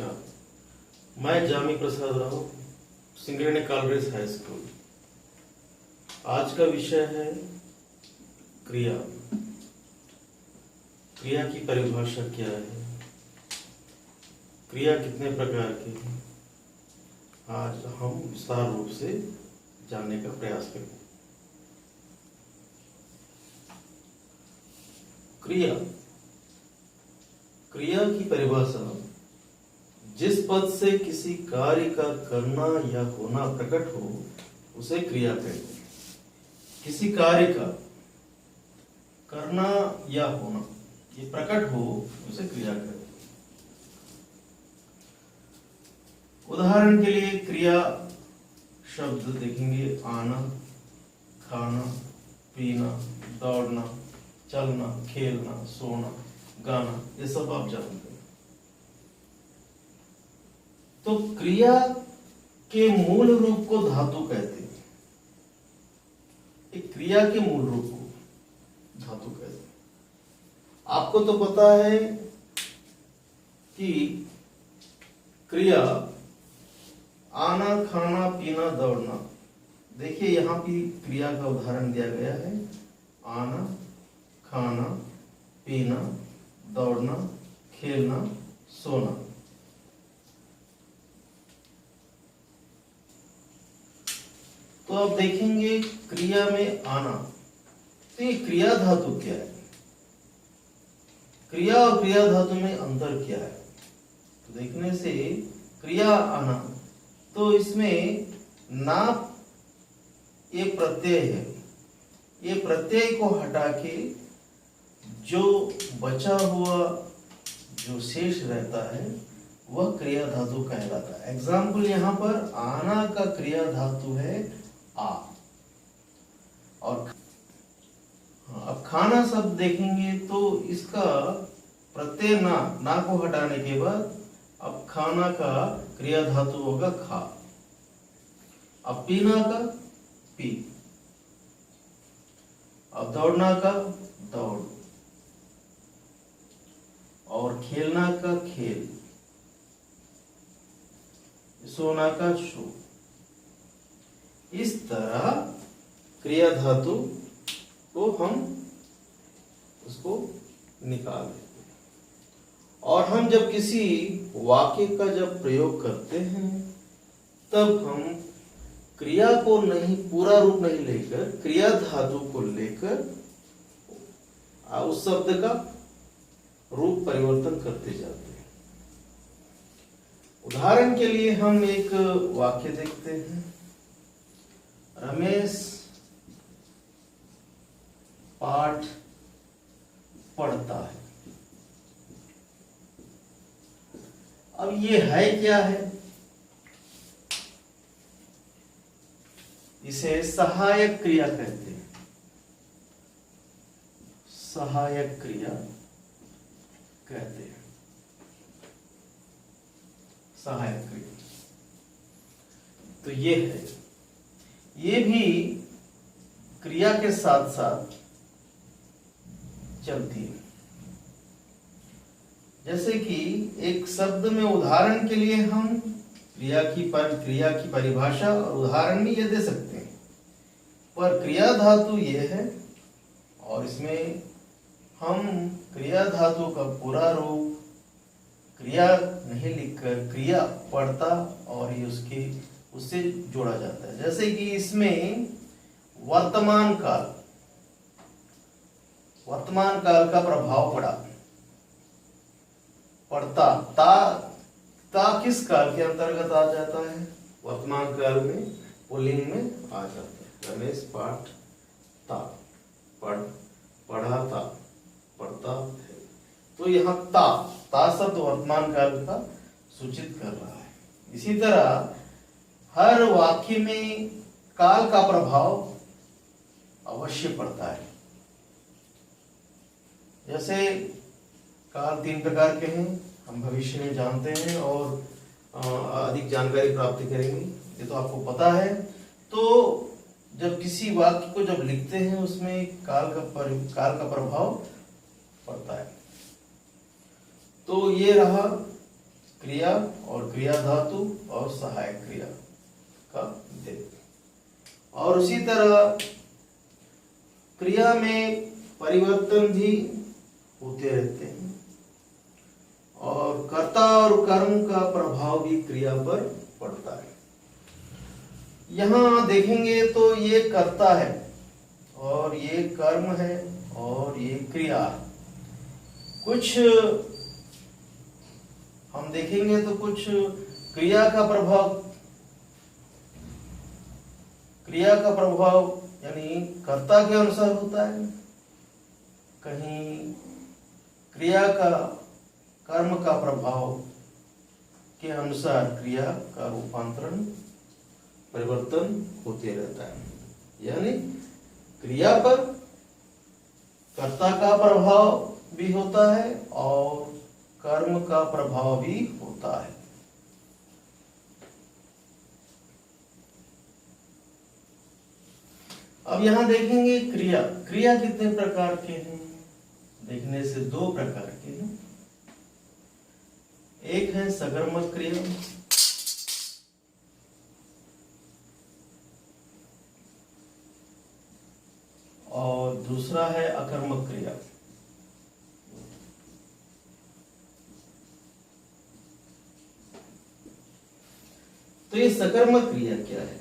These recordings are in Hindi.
नमस्कार। मैं Jami Prasad Rao, Singareni college high school. आज का विषय है क्रिया। क्रिया की परिभाषा क्या है, क्रिया कितने प्रकार की है, आज हम विस्तार रूप से जानने का प्रयास करेंगे। क्रिया क्रिया की परिभाषा जिस पद से किसी कार्य का करना या होना प्रकट हो उसे क्रिया कहते हैं। किसी कार्य का करना या होना ये प्रकट हो उसे क्रिया कहते हैं। उदाहरण के लिए क्रिया शब्द देखेंगे, आना, खाना, पीना, दौड़ना, चलना, खेलना, सोना, गाना, ये सब आप जानते हैं। तो क्रिया के मूल रूप को धातु कहते हैं। एक क्रिया के मूल रूप को धातु कहते हैं। आपको तो पता है कि क्रिया आना, खाना, पीना, दौड़ना। देखिए यहां भी क्रिया का उदाहरण दिया गया है, आना, खाना, पीना, दौड़ना, खेलना, सोना। तो अब देखेंगे क्रिया में आना, तो ये क्रिया धातु क्या है, क्रिया और क्रिया धातु में अंतर क्या है। तो देखने से क्रिया आना, तो इसमें ना ये प्रत्यय है, ये प्रत्यय को हटा के जो बचा हुआ जो शेष रहता है वह क्रिया धातु कहलाता है। एग्जाम्पल यहाँ पर आना का क्रिया धातु है आ, और अब खाना शब्द देखेंगे तो इसका प्रत्यय ना को हटाने के बाद अब खाना का क्रिया धातु होगा खा। अब पीना का पी, अब दौड़ना का दौड़, और खेलना का खेल, सोना का सो। इस तरह क्रिया धातु को हम उसको निकाल देते हैं। और हम जब किसी वाक्य का जब प्रयोग करते हैं तब हम क्रिया को नहीं, पूरा रूप नहीं लेकर क्रिया धातु को लेकर उस शब्द का रूप परिवर्तन करते जाते हैं। उदाहरण के लिए हम एक वाक्य देखते हैं, रमेश पाठ पढ़ता है। अब ये है क्या है, इसे सहायक क्रिया कहते हैं। सहायक क्रिया कहते हैं, सहायक क्रिया। तो ये है, ये भी क्रिया के साथ साथ चलती है। जैसे कि एक शब्द में उदाहरण के लिए हम क्रिया की परिभाषा और उदाहरण भी ये दे सकते हैं, पर क्रिया धातु ये है और इसमें हम क्रिया धातु का पूरा रूप क्रिया नहीं लिखकर क्रिया पढ़ता और ये उससे जोड़ा जाता है। जैसे कि इसमें वर्तमान काल का प्रभाव पड़ा, पढ़ता, ता किस काल के अंतर्गत आ जाता है, वर्तमान काल में, पुल्लिंग में आ जाता है। रमेश पाठ ता, पढ़ा था, पढ़ता है। तो यहाँ ता शब्द वर्तमान काल का सूचित कर रहा है। इसी तरह हर वाक्य में काल का प्रभाव अवश्य पड़ता है। जैसे काल 3 प्रकार के हैं, हम भविष्य में जानते हैं और अधिक जानकारी प्राप्त करेंगे, ये तो आपको पता है। तो जब किसी वाक्य को जब लिखते हैं उसमें काल का प्रभाव पड़ता है। तो ये रहा क्रिया और क्रिया धातु और सहायक क्रिया का भेद। और उसी तरह क्रिया में परिवर्तन भी होते रहते हैं और कर्ता और कर्म का प्रभाव भी क्रिया पर पड़ता है। यहां देखेंगे तो ये कर्ता है और ये कर्म है और ये क्रिया है। कुछ हम देखेंगे तो कुछ क्रिया का प्रभाव यानी कर्ता के अनुसार होता है, कहीं क्रिया का कर्म का प्रभाव के अनुसार क्रिया का रूपांतरण परिवर्तन होते रहता है। यानी क्रिया पर कर्ता का प्रभाव भी होता है और कर्म का प्रभाव भी होता है। अब यहां देखेंगे क्रिया कितने प्रकार के हैं। देखने से दो प्रकार के हैं। एक है सकर्मक क्रिया और दूसरा है अकर्मक क्रिया। तो ये सकर्मक क्रिया क्या है?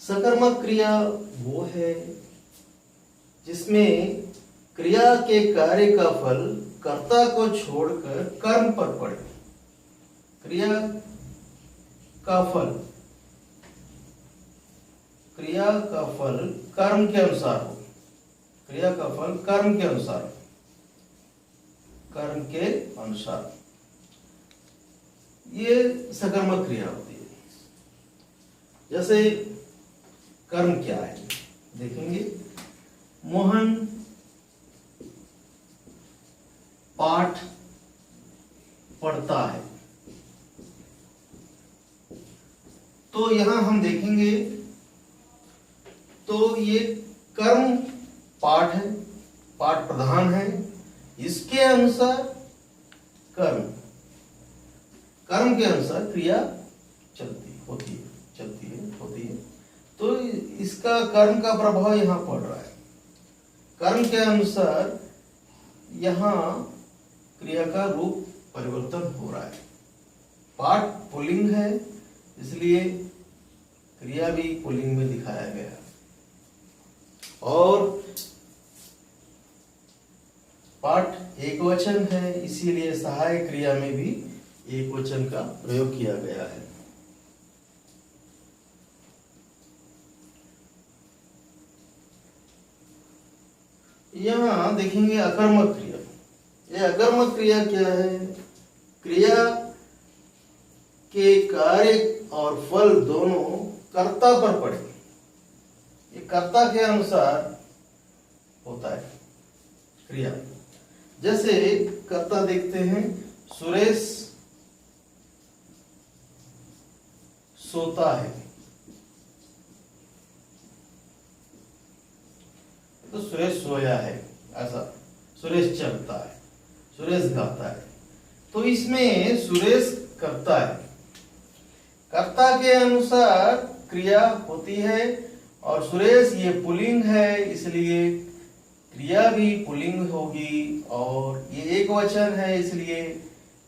सकर्मक क्रिया वो है जिसमें क्रिया के कार्य का फल कर्ता को छोड़कर कर्म पर पड़े। क्रिया का फल कर्म के अनुसार हो। क्रिया का फल कर्म के अनुसार ये सकर्मक क्रिया होती है। जैसे कर्म क्या है देखेंगे। मोहन पाठ पढ़ता है, तो यहां हम देखेंगे तो ये कर्म पाठ है, पाठ प्रधान है। इसके अनुसार कर्म के अनुसार क्रिया होती है। तो इसका कर्म का प्रभाव यहां पड़ रहा है। कर्म के अनुसार यहां क्रिया का रूप परिवर्तन हो रहा है। पाठ पुल्लिंग है इसलिए क्रिया भी पुल्लिंग में दिखाया गया है। और पाठ एकवचन है इसीलिए सहायक क्रिया में भी एकवचन का प्रयोग किया गया है। यहां देखेंगे अकर्मक क्रिया। यह अकर्मक क्रिया क्या है? क्रिया के कार्य और फल दोनों कर्ता पर पड़े। ये कर्ता के अनुसार होता है क्रिया। जैसे कर्ता देखते हैं, सुरेश सोता है, तो सुरेश सोया है ऐसा। सुरेश चलता है, सुरेश गाता है। तो इसमें सुरेश कर्ता है। कर्ता के अनुसार क्रिया होती है और सुरेश ये पुल्लिंग है इसलिए क्रिया भी पुल्लिंग होगी। और ये एक वचन है इसलिए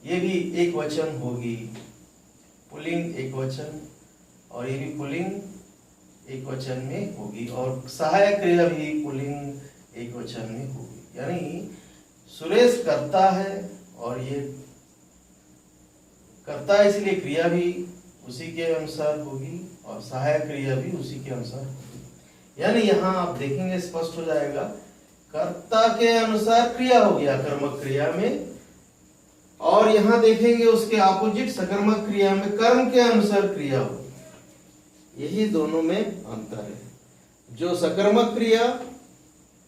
ये भी एक वचन होगी। पुल्लिंग एक वचन और ये भी पुल्लिंग एक वचन में होगी। और सहायक क्रिया भी पुल्लिंग एक वचन में होगी। यानी सुरेश करता है और ये करता है इसलिए क्रिया भी उसी के अनुसार होगी और सहायक क्रिया भी उसी के अनुसार होगी। यानी यहां आप देखेंगे स्पष्ट हो जाएगा, कर्ता के अनुसार क्रिया हो गया कर्मक क्रिया में, और यहां देखेंगे उसके ऑपोजिट सकर्मक क्रिया में कर्म के अनुसार क्रिया होगी। यही दोनों में अंतर है। जो सकर्मक क्रिया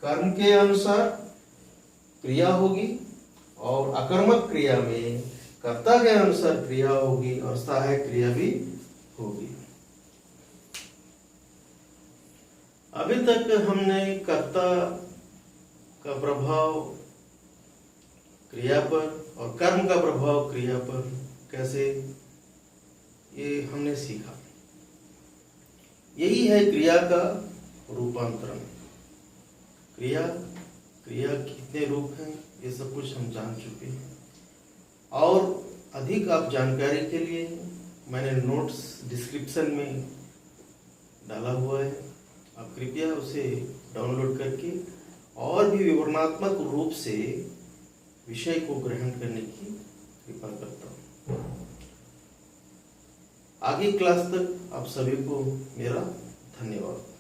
कर्म के अनुसार क्रिया होगी और अकर्मक क्रिया में कर्ता के अनुसार क्रिया होगी और सहायक क्रिया भी होगी। अभी तक हमने कर्ता का प्रभाव क्रिया पर और कर्म का प्रभाव क्रिया पर कैसे, ये हमने सीखा। यही है क्रिया का रूपांतरण। क्रिया कितने रूप हैं ये सब कुछ हम जान चुके हैं, और अधिक आप जानकारी के लिए मैंने नोट्स डिस्क्रिप्शन में डाला हुआ है, आप कृपया उसे डाउनलोड करके और भी विवरणात्मक रूप से विषय को ग्रहण करने की कृपा करता हूँ। आगे क्लास तक आप सभी को मेरा धन्यवाद।